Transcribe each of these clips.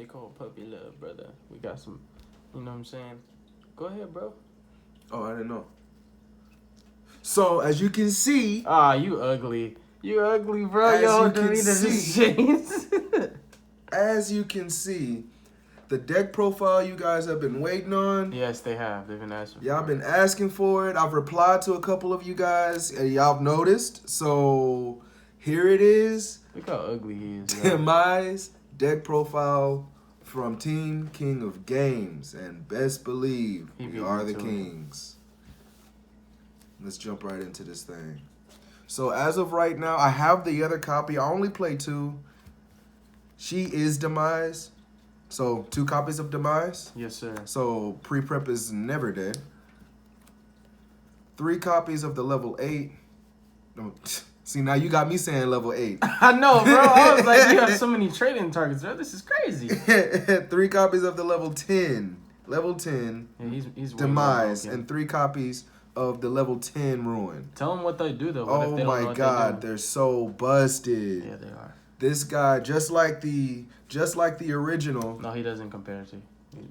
they call puppy love, brother. We got some, you know what I'm saying? Go ahead, bro. Oh, I didn't know. So, as you can see... Ah, you ugly. You ugly, bro. As Yo, you can delete this see- shit. As you can see, the deck profile you guys have been waiting on. Yes, they have. They've been asking Y'all for it. been asking for it. I've replied to a couple of you guys, and y'all have noticed. So, here it is. Look how ugly he is, bro. Demise deck profile from Team King of Games. And best believe, He we beat are me the to it. kings. Let's jump right into this thing. So as of right now, I have the other copy. I only play 2. She is Demise. So 2 copies of Demise. Yes, sir. So pre-prep is never dead. 3 copies of the level 8. No, see, now you got me saying level 8. I know, bro. I was like, you have so many trading targets, bro. This is crazy. 3 copies of the level 10. Level 10 Yeah, he's way Demise. more broken. And 3 copies of the level 10 Ruin. Tell them what they do, though. What if Oh they don't know my what god, they do? they're so busted. Yeah, they are. This guy, just like the original, No, he doesn't compare to.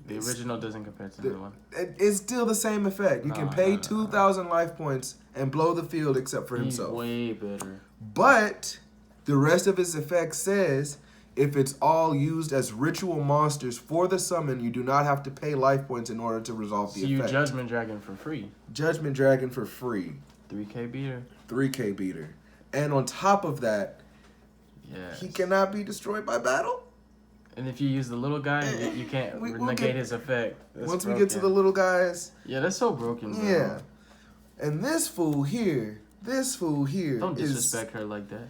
The original doesn't compare to the one. it's still the same effect. You can pay 2,000 life points and blow the field except for He's himself. way better. But the rest of his effect says if it's all used as ritual monsters for the summon, you do not have to pay life points in order to resolve the So you effect. Judgment Dragon for free. Judgment Dragon for free. 3K beater. 3K beater. And on top of that, Yeah. he cannot be destroyed by battle. And if you use the little guy, you can't We'll negate get- his effect. That's Once broken. we get to the little guys, Yeah, that's so broken, bro. yeah. And this fool here Don't is disrespect her like that.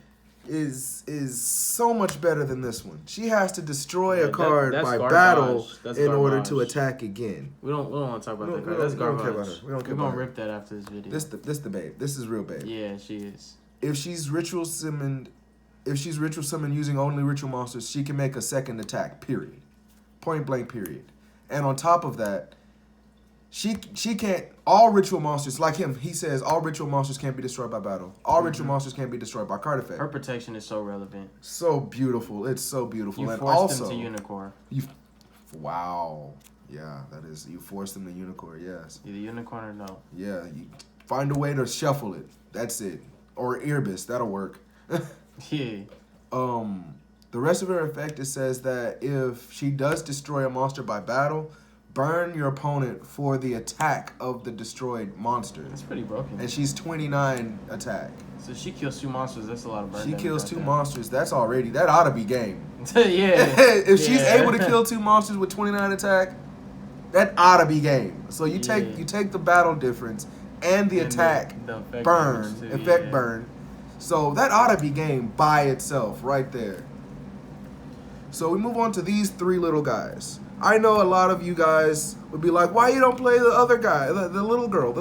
so much better than this one. She has to destroy Yeah, a card that's by garbage. battle That's in order to garbage. attack again. We don't want to talk about We that don't- card. That's we don't care garbage. about her. We don't care We're gonna about her. rip that after this video. This the babe. This is real babe. Yeah, she is. If she's ritual summoned using only ritual monsters, she can make a second attack. Period. Point blank. Period. And on top of that, she can't. All ritual monsters like him. He says all ritual monsters can't be destroyed by battle. All ritual monsters can't be destroyed by card effect. Her protection is so relevant. So beautiful. It's so beautiful. You And forced also, them to unicorn. wow. Yeah, that is. You force them to unicorn. Yes. Either unicorn or no. Yeah. You find a way to shuffle it. That's it. Or Erebus. That'll work. Yeah. The rest of her effect, it says that if she does destroy a monster by battle, burn your opponent for the attack of the destroyed monster. That's pretty broken. And she's 29 attack. So she kills 2 monsters. That's a lot of burn. She damage kills right 2 there. monsters. That ought to be game. Yeah. If she's Yeah. able to kill 2 monsters with 29 attack, that ought to be game. So you take the battle difference and the And attack the effect burn, damage too, effect yeah. burn. So that ought to be game by itself right there. So we move on to these 3 little guys. I know a lot of you guys would be like, why you don't play the other guy, the little girl,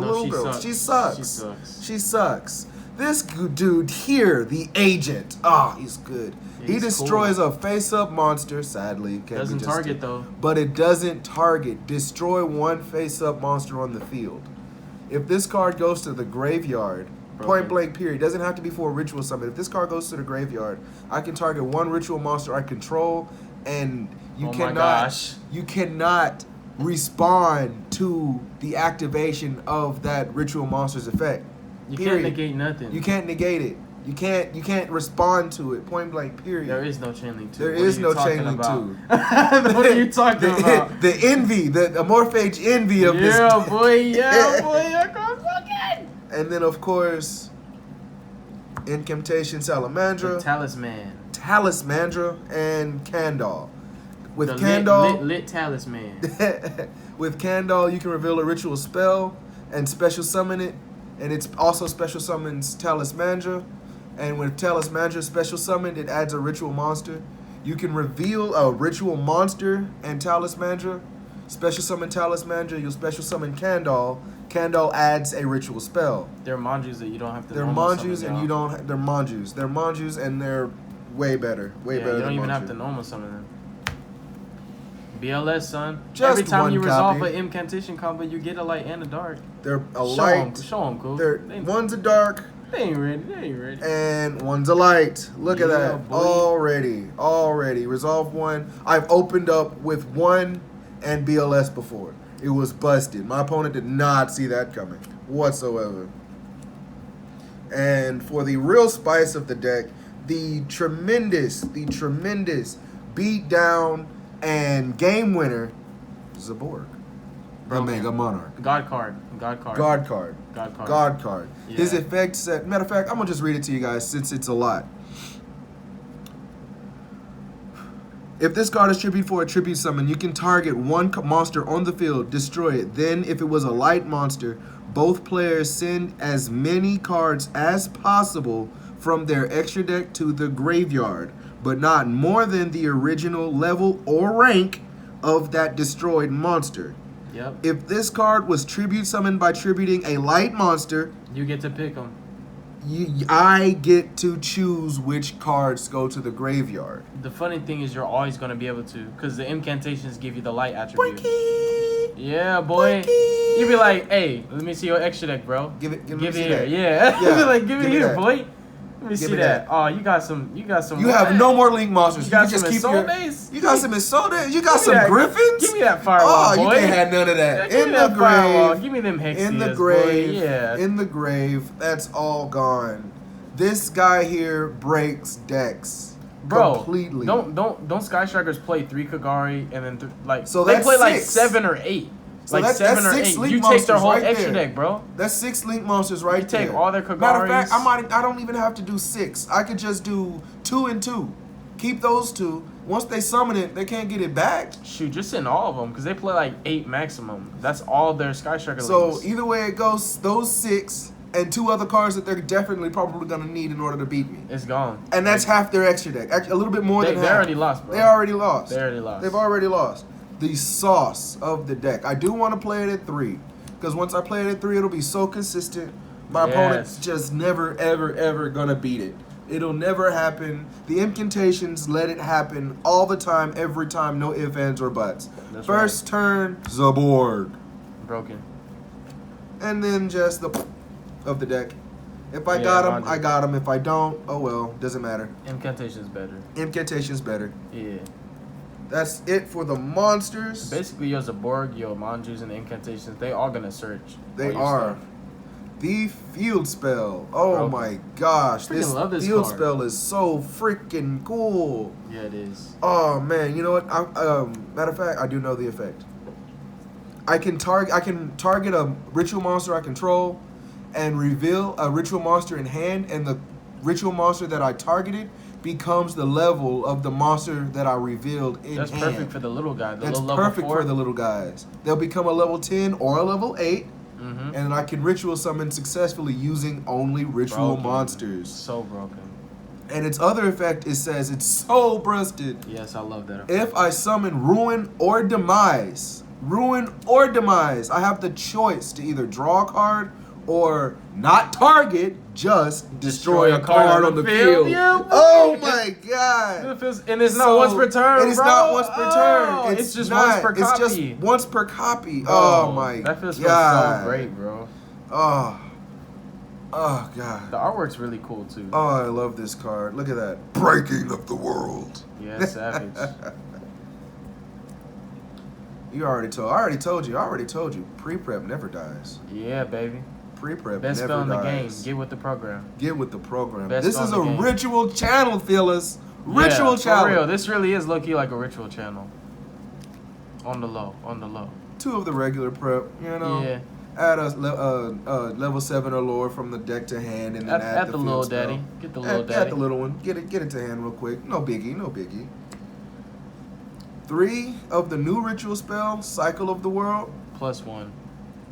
She sucks. She sucks. This dude here, the agent, he's good. Yeah, he destroys a face-up monster, sadly. Doesn't target though. But it doesn't target. Destroy 1 face-up monster on the field. If this card goes to the graveyard, point blank period, doesn't have to be for a ritual summon. If this card goes to the graveyard, I can target 1 ritual monster I control, and you cannot respond to the activation of that ritual monster's effect. You can't negate nothing. You can't negate it. You can't respond to it. Point blank. Period. There is no chain link 2. There is no chain link 2. What are you talking about? The envy, the Amorphage envy of this. Yeah, boy. Yeah, boy. I can't fucking. And then of course, Incantation Salamandra, Talismandra, and Kandal. With Kandal, lit talisman. with Kandal, you can reveal a ritual spell and special summon it, and it's also special summons Talismandra. And with Talismandra special summoned, it adds a ritual monster. You can reveal a ritual monster and Talismandra. Special summon Talismandra, you'll special summon Kandal. Kandal adds a ritual spell. They're Manjus that you don't have to. They're Manjus and you don't. They're Manjus. They're Manjus and they're way better. Way better. You than don't even Manju. have to normal summon them. BLS, son. Just Every time one you resolve copy. an incantation combo, you get a light and a dark. They're a Show light. them, cool. One's a dark They ain't ready. They ain't ready. And one's a light. Look at Yeah, that. boy. Already. Resolve 1. I've opened up with 1 and BLS before. It was busted. My opponent did not see that coming whatsoever. And for the real spice of the deck, the tremendous beat down and game winner, Zaborg. The Mega Monarch. God card. Yeah. His effect set. Matter of fact, I'm gonna just read it to you guys since it's a lot. If this card is tribute for a tribute summon, you can target one monster on the field, destroy it. Then, if it was a light monster, both players send as many cards as possible from their extra deck to the graveyard, but not more than the original level or rank of that destroyed monster. Yep. If this card was tribute summoned by tributing a light monster, You get to pick them. I get to choose which cards go to the graveyard. The funny thing is, you're always gonna be able to, because the incantations give you the light attribute. Boinky! Yeah, boy. Boinky! You be like, hey, let me see your extra deck, bro. Give it Give me it see here. that. Yeah. Yeah, Be like, give it give me here, that. boy. Let me Give see me that. that. Oh, you got some. You have no more link monsters. You got can just some keep Soul your. Base? You got some Isolde. You got Give me some that. Griffins. Give me that firewall, Oh, boy. you can't have none of Yeah, that. give In me the that firewall. grave. Give me them Hexias, In the grave. boy. Yeah. In the grave. That's all gone. This guy here breaks decks. Bro, Completely. don't Sky Strikers play 3 Kagari and then So they that's play like 6. 7 or 8. So Like that's 7 or 6 8. link You take their monsters whole right extra there. deck, bro. That's 6 link monsters right there. take all their Matter of fact, Kagaris. I don't even have to do 6. I could just do 2 and 2. Keep those 2. Once they summon it, they can't get it back. Shoot, just send all of them because they play like 8 maximum. That's all their Sky Striker So links. either way it goes, those 6 and 2 other cards that they're definitely probably gonna need in order to beat me. It's gone. And that's half their extra deck. Actually, a little bit more They than half. already lost, bro. They already lost. They already lost. They've already lost. The sauce of the deck. I do want to play it at 3. Because once I play it at 3, it'll be so consistent. My Yes. opponent's just never, ever gonna beat it. It'll never happen. The incantations let it happen all the time, every time, no ifs, ands, or buts. That's First turn, Zaborg. Broken. And then just the of the deck. If I Yeah, got him, Roger. I got him. If I don't, oh well, doesn't matter. Incantation's better. Incantation's better. Yeah. That's it for the monsters. Basically, your Zaborg, your Manjus, and the incantations, they all gonna search. They all your are. stuff. The field spell. Oh Bro. my gosh. Freaking love this field card. spell is so freaking cool. Yeah, it is. Oh man, you know what? Matter of fact, I do know the effect. I can target a ritual monster I control and reveal a ritual monster in hand, and the ritual monster that I targeted becomes the level of the monster that I revealed in That's hand. perfect for the little guy. The That's little level perfect 4. for the little guys. They'll become a level 10 or a level 8. Mm-hmm. And I can ritual summon successfully using only ritual Broken. monsters. So broken. And its other effect, it says it's so busted. Yes, I love that. If I summon Ruin or Demise, I have the choice to either draw a card or not target, just destroy a card on the field. Yeah, boy. Oh my god. And it's not once per turn. And it's bro. not once per turn. Oh, it's just not. once per copy. It's just once per copy. Bro, Oh my that feels god. so great, bro. Oh god. The artwork's really cool too. Oh, I love this card. Look at that. Breaking of the world. Yeah, savage. I already told you. Pre-prep never dies. Yeah, baby. Pre-prep Best never spell in the dies. game. Get with the program. Get with the program. Best This spell is in a the game. ritual channel, fellas. Ritual yeah, channel. For real, this really is low-key like a ritual channel. On the low. 2 of the regular prep, you know. Yeah. Add a level 7 or lower from the deck to hand, and then At add the field little spell. daddy. Get the little Add daddy. the little one. Get it to hand real quick. No biggie. 3 of the new ritual spell, Cycle of the World. +1.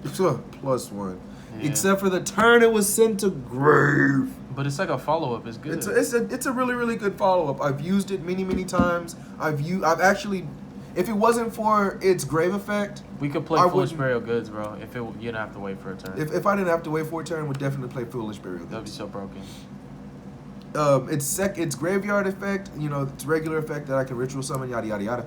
+1. Yeah. Except for the turn it was sent to grave. But it's like a follow-up. It's good. It's a really good follow-up. I've used it many times. I've actually, if it wasn't for its grave effect, we could play I Foolish wouldn't- Burial Goods, bro. If you didn't have to wait for a turn. if I didn't have to wait for a turn, would definitely play Foolish Burial That'd be Goods. so broken. Its graveyard effect, you know, its regular effect that I can ritual summon, yada yada yada.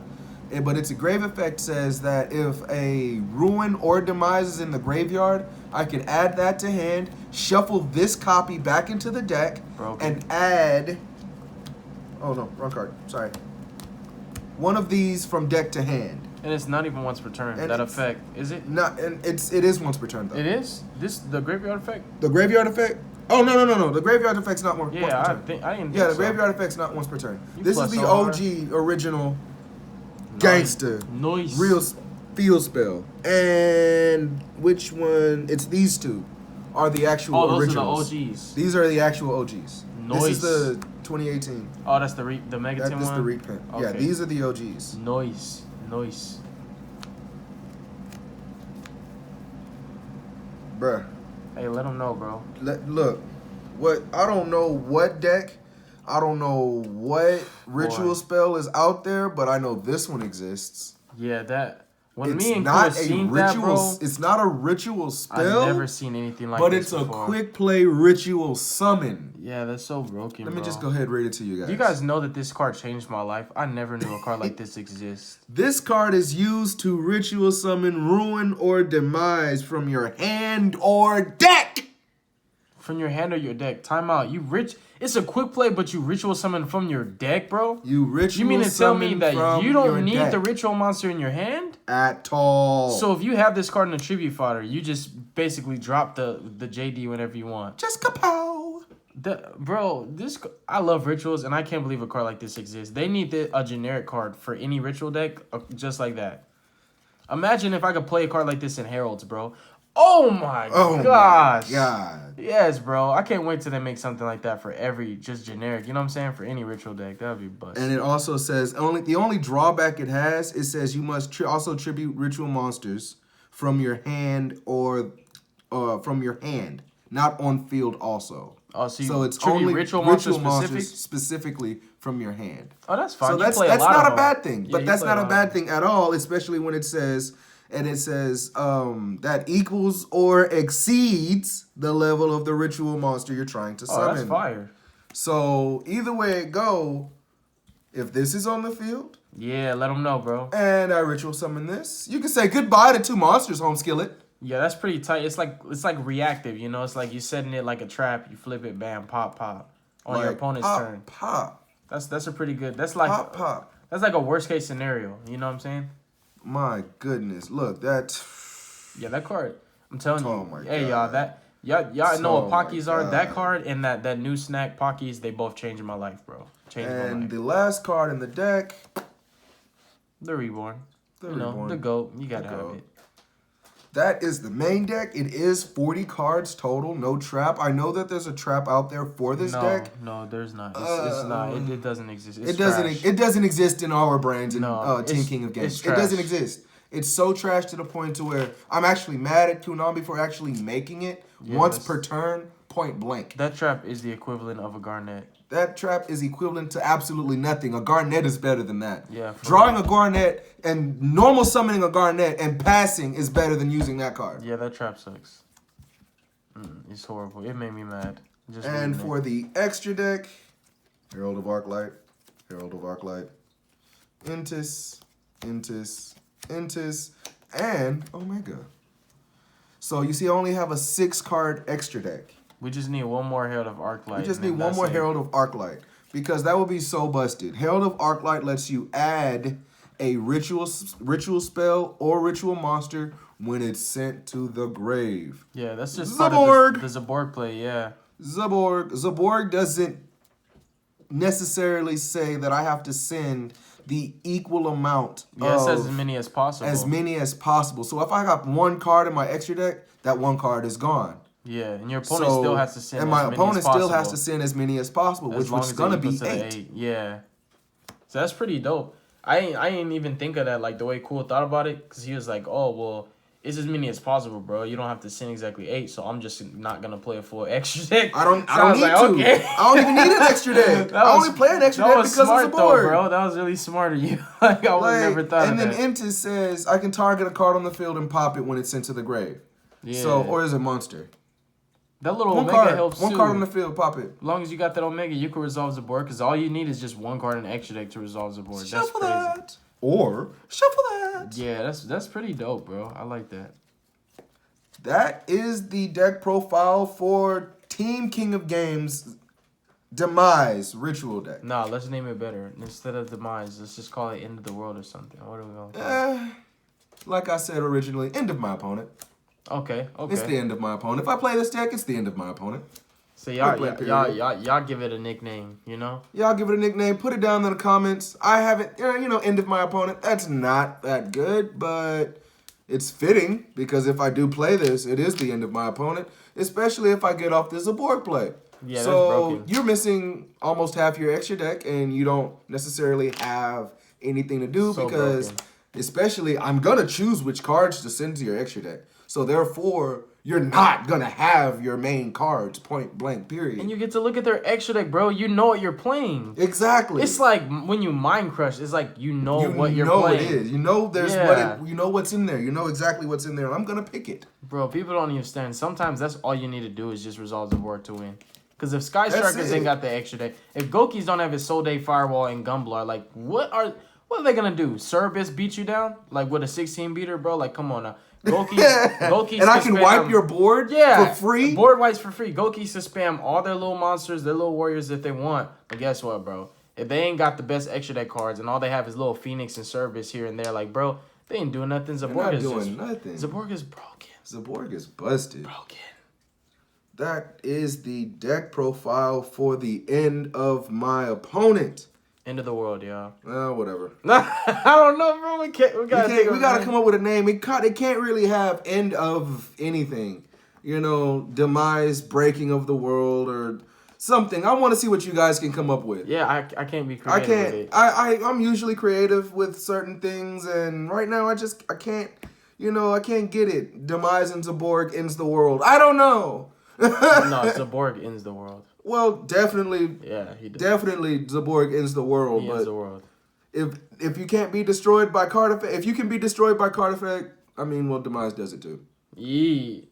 But its grave effect says that if a ruin or demise is in the graveyard, I can add that to hand, shuffle this copy back into the deck, and add... Oh, no, wrong card. Sorry. One of these from deck to hand. And it's not even once per turn. And that effect, is it? Not, and it is once per turn though. It is. The graveyard effect. The graveyard effect. Oh no. The graveyard effect's not once per turn. I didn't. Yeah, the graveyard effect's not once per turn. You This is the OG original gangster. Noise. Real field spell. And which one? It's these two. Are the actual originals. Are the OGs. These are the actual OGs. Noise. This is the 2018. Oh, that's the Megaton one? This is the reprint. Okay. Yeah, these are the OGs. Noise. Bruh. Hey, let them know, bro. Look, I don't know what deck, I don't know what ritual spell is out there, but I know this one exists. Yeah, that... When it's me and not Chris a seen ritual. That, bro, it's not a ritual spell. I've never seen anything like but this it's before. a quick play ritual summon. Yeah, that's so broken. Let me just go ahead and read it to you guys. Do you guys know that this card changed my life? I never knew a card like this exists. This card is used to ritual summon ruin or demise from your hand or deck. From your hand or your deck. Time out. It's a quick play, but you ritual summon from your deck, bro? You ritual You mean to tell me that you don't need deck the ritual monster in your hand? At all. So if you have this card in the tribute fodder, you just basically drop the JD whenever you want. Just kapow. I love rituals, and I can't believe a card like this exists. They need a generic card for any ritual deck, just like that. Imagine if I could play a card like this in Heralds, bro. Oh my gosh. My God. Yes, bro. I can't wait till they make something like that for every just generic. You know what I'm saying? For any ritual deck, that would be bust. And it also says the only drawback it has, it says you must also tribute ritual monsters from your hand or from your hand, not on field also. Oh, so it's tribute only ritual monsters specifically from your hand. Oh, that's fine. So that's not a bad thing. But that's not a bad thing at all, especially when it says that equals or exceeds the level of the ritual monster you're trying to summon. Oh, that's fire. So either way it go, if this is on the field, yeah, let them know, bro. And I ritual summon this, you can say goodbye to 2 monsters, home skillet. Yeah, that's pretty tight. It's like reactive, you know. It's like you setting it like a trap. You flip it, bam, pop on your opponent's turn. Pop. That's a pretty good. That's like pop. That's like a worst case scenario. You know what I'm saying? My goodness, look that. Yeah, that card. I'm telling you. My hey, God. y'all know what Pockeys are. That card and that new snack Pockeys, they both changed my life, bro. Changed my life. And the last card in the deck, the Reborn. The GOAT. You gotta have it. That is the main deck. It is 40 cards total, no trap. I know that there's a trap out there for this deck. No, there's not. It's not. It doesn't exist. It doesn't exist in our brains in Team King of Games. It doesn't exist. It's so trash to the point to where I'm actually mad at Konami for actually making it once per turn, point blank. That trap is the equivalent of a Garnet. That trap is equivalent to absolutely nothing. A Garnet is better than that. Yeah. Drawing a Garnet and normal summoning a Garnet and passing is better than using that card. Yeah, that trap sucks. It's horrible. It made me mad. And for the extra deck, Herald of Arclight, Intis, and Omega. So you see, I only have a 6-card extra deck. We just need one more Herald of Arclight. We just need one more Herald of Arclight. Because that would be so busted. Herald of Arclight lets you add a ritual spell or ritual monster when it's sent to the grave. Yeah, that's just Zaborg. The Zaborg play, yeah. Zaborg doesn't necessarily say that I have to send the equal amount. Yeah, it says as many as possible. As many as possible. So if I got one card in my extra deck, that one card is gone. Yeah, and your opponent still has to send. And my opponent still has to send as many as possible, which is gonna be 8. Yeah, so that's pretty dope. I ain't even think of that like the way Cool thought about it, because he was like, oh well, it's as many as possible, bro. You don't have to send exactly 8, so I'm just not gonna play a full extra deck. I don't need to. Okay. I don't even need an extra deck. I only play an extra deck because it's a board. Bro, that was really smart of you. Like I would never thought of that. And then Intis says I can target a card on the field and pop it when it's sent to the grave. Yeah. So, or is it monster? That little Omega helps too. One card on the field, pop it. As long as you got that Omega, you can resolve the board, because all you need is just one card in the extra deck to resolve the board. Shuffle that. Or shuffle that. Yeah, that's pretty dope, bro. I like that. that is the deck profile for Team King of Games Demise Ritual deck. No, let's name it better. Instead of Demise, let's just call it End of the World or something. What are we going to call it? Like I said originally, end of my opponent. Okay. It's the end of my opponent. If I play this deck, it's the end of my opponent. So y'all give it a nickname, you know? Y'all give it a nickname. Put it down in the comments. I haven't, end of my opponent. That's not that good, but it's fitting because if I do play this, it is the end of my opponent, especially if I get off this Zaborg play. Yeah, so that's broken. You're missing almost half your extra deck, and you don't necessarily have anything to do because, broken. especially, I'm going to choose which cards to send to your extra deck. So therefore, you're not going to have your main cards, point blank, period. And you get to look at their extra deck, bro. You know what you're playing. Exactly. It's like when you mind crush, it's like you know what you're playing. You know it is. You know there's you know what's in there. You know exactly what's in there. And I'm going to pick it. Bro, people don't understand. Sometimes that's all you need to do is just resolve the board to win. Because if Sky Strikers ain't got the extra deck, if Gokis don't have his Soul Day Firewall and Gumblar, like what are they gonna do? Cerebus beat you down? Like with a 16 beater, bro? Like come on now. Gokis and I can wipe your board for free? Board wipes for free. Gokis to spam all their little monsters, their little warriors if they want. But guess what, bro? If they ain't got the best extra deck cards and all they have is little Phoenix and Cerebus here and there, like bro, they ain't doing nothing. Zaborg is doing nothing. Zaborg is broken. Zaborg is busted. Broken. That is the deck profile for the end of my opponent. End of the world, y'all. Whatever. I don't know, bro. We gotta come up with a name. It can't really have end of anything. Demise, breaking of the world, or something. I want to see what you guys can come up with. Yeah, I can't be creative with it. I'm usually creative with certain things, and right now I can't. I can't get it. Demise and Zaborg ends the world. I don't know. No, Zaborg ends the world. Well, definitely. Yeah, he does. Definitely, Zaborg ends the world. He ends the world. If you can't be destroyed by card effect, if you can be destroyed by card effect, Demise does it too. Yeah.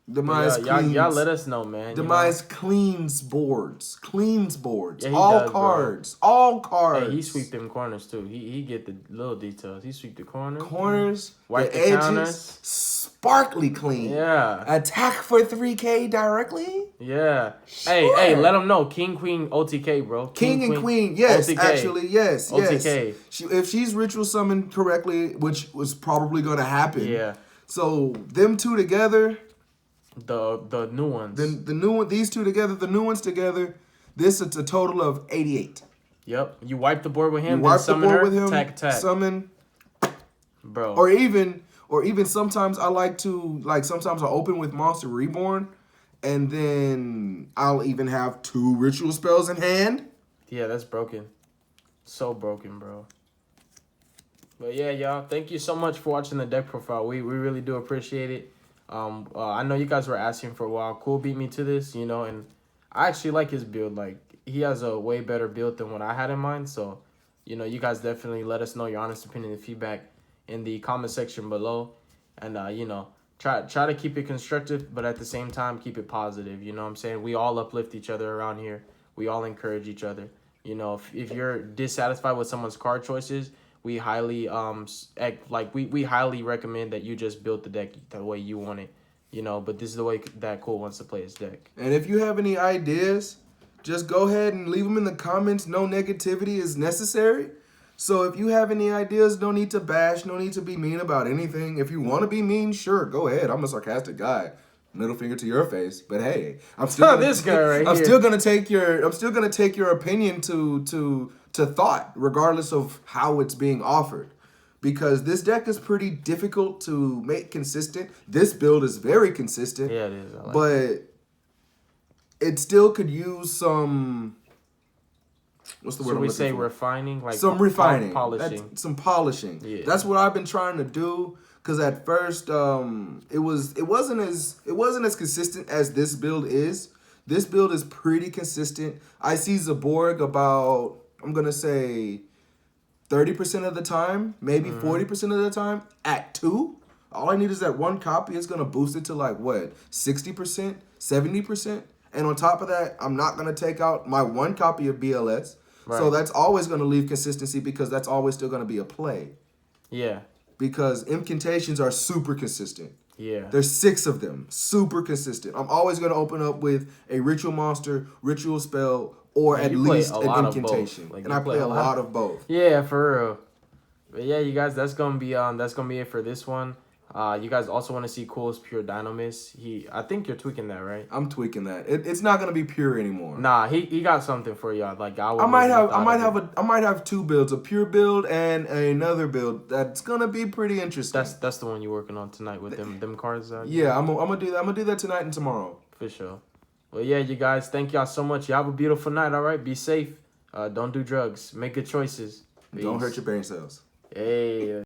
Demise cleans. Y'all let us know, man. Demise cleans boards. Yeah, all cards. Bro. All cards. Hey, he sweep them corners too. He get the little details. He sweep the corners. Wipe the edges. Counters. Sparkly clean. Yeah. Attack for 3K directly. Yeah. Sure. Hey, let them know. King, Queen, OTK, bro. King and Queen. Yes, OTK. Actually, yes. OTK. If she's ritual summoned correctly, which was probably going to happen. Yeah. So them two together. The new ones. These two together, the new ones together, it's a total of 88. Yep. You wipe the board with him, you wipe the board with him, attack. Summon. Bro. Or even sometimes I like to, sometimes I open with Monster Reborn, and then I'll even have 2 ritual spells in hand. Yeah, that's broken. So broken, bro. But yeah, y'all, thank you so much for watching the deck profile. We really do appreciate it. I know you guys were asking for a while. Cool beat me to this, and I actually like his build. Like, he has a way better build than what I had in mind. So, you guys definitely let us know your honest opinion and feedback in the comment section below. And, try to keep it constructive, but at the same time, keep it positive. You know what I'm saying? We all uplift each other around here. We all encourage each other. If you're dissatisfied with someone's card choices, we highly we highly recommend that you just build the deck the way you want it, but this is the way that Cool wants to play his deck. And if you have any ideas, just go ahead and leave them in the comments. No negativity is necessary. So if you have any ideas, no need to bash, no need to be mean about anything. If you want to be mean, sure, go ahead. I'm a sarcastic guy. Middle finger to your face. But hey, I'm still this guy right here. I'm still gonna take your opinion to thought, regardless of how it's being offered. Because this deck is pretty difficult to make consistent. This build is very consistent. Yeah, it is. But it still could use some... What's the word? Should we say refining? Like some refining. Polishing. Some polishing. Yeah. That's what I've been trying to do. Because at first, it wasn't as consistent as this build is. This build is pretty consistent. I see Zaborg about, I'm going to say, 30% of the time, maybe 40% of the time, at 2. All I need is that 1 copy. It's going to boost it to 60%, 70%. And on top of that, I'm not going to take out my 1 copy of BLS. Right. So that's always going to leave consistency because that's always still going to be a play. Yeah. Because incantations are super consistent. Yeah. There's 6 of them. Super consistent. I'm always going to open up with a ritual monster, ritual spell, or And at you play least a an lot of both. incantation. Like, And you I play a lot of of both. Yeah, for real. But yeah, you guys, that's gonna be it for this one. You guys also want to see Cool's Pure Dynamis. I think you're tweaking that, right? I'm tweaking that. It's not going to be pure anymore. Nah, he got something for y'all. Like I I might have have 2 builds, a pure build and another build that's gonna be pretty interesting. That's the one you're working on tonight with them cards. Yeah, I'm gonna do that. I'm gonna do that tonight and tomorrow. For sure. Well, yeah, you guys, thank y'all so much. You have a beautiful night. All right, be safe. Don't do drugs. Make good choices. Don't Peace. hurt your brain cells. Hey.